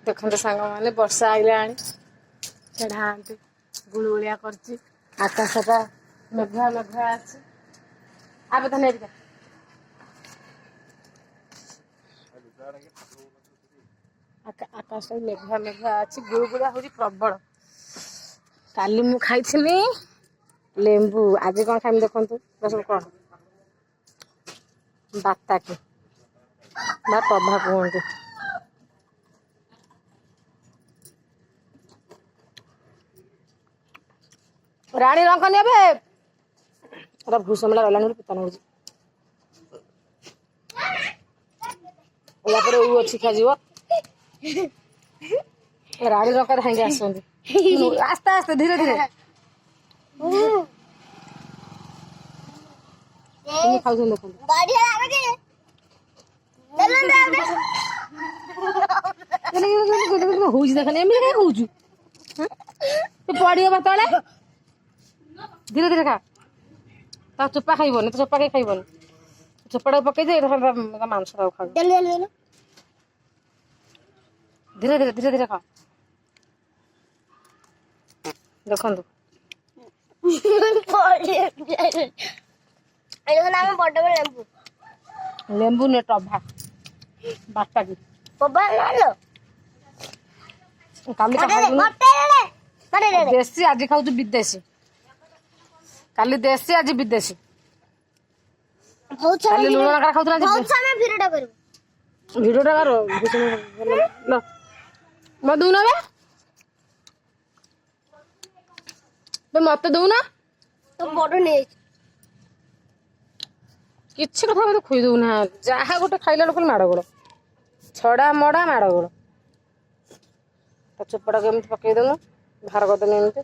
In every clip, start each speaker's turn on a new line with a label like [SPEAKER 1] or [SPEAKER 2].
[SPEAKER 1] देखते सांग मैंने वर्षा आईला ढाँटी गुलगुलिया कर आकाशटा मेघुआ मेघुआ अच्छे आ बता नहीं आकाश मेघुआ मेघुआ अच्छी गुलगुलिया हूँ प्रबल काली मु खाई लेंबू आज कौन खाई देखु सब कौन बाता की टभा कहते राणी रंग ने भूसमला गलानी पिता नौ अच्छी खाजी राणी रंग हांगे आस्ते आस्ते धीरे धीरे पड़ो तले धीरे धीरे खा ता चोपा खाइबन तो चोपा के खाइबन चोपड़ा पकई दे मांस खा धीरे धीरे धीरे धीरे खा देखो लेंबू ने टभा बाटा की देसी आज खाऊ विदेशी काली देसी आज विदेशी लुण लगा खाऊ भिडियोटा कर मत दौना मत दौना किसी कथा मत खुई दौना जहाँ गोटे खाइला लोक माड़ गोड़ छड़ा मड़ा माड़ गोड़ चोपड़ा को पकई देनु बाहर करदेनु एमती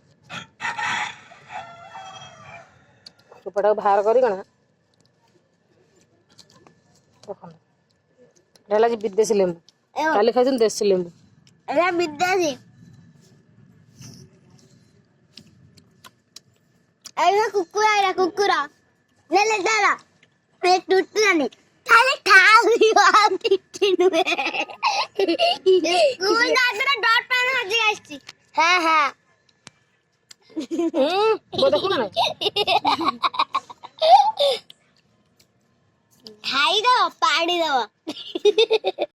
[SPEAKER 1] चोपड़ा को बाहर कर विदेशी लेंबू काली खाई देसी लेंबू
[SPEAKER 2] विदेशी कुकुरा कुकुरा ले ले दादा एक टूटना नहीं खाली खा टिटिनु स्कूल जाते डॉट पेन हजी आछि हां हां
[SPEAKER 1] वो देखो ना
[SPEAKER 2] खाई दो पानी दो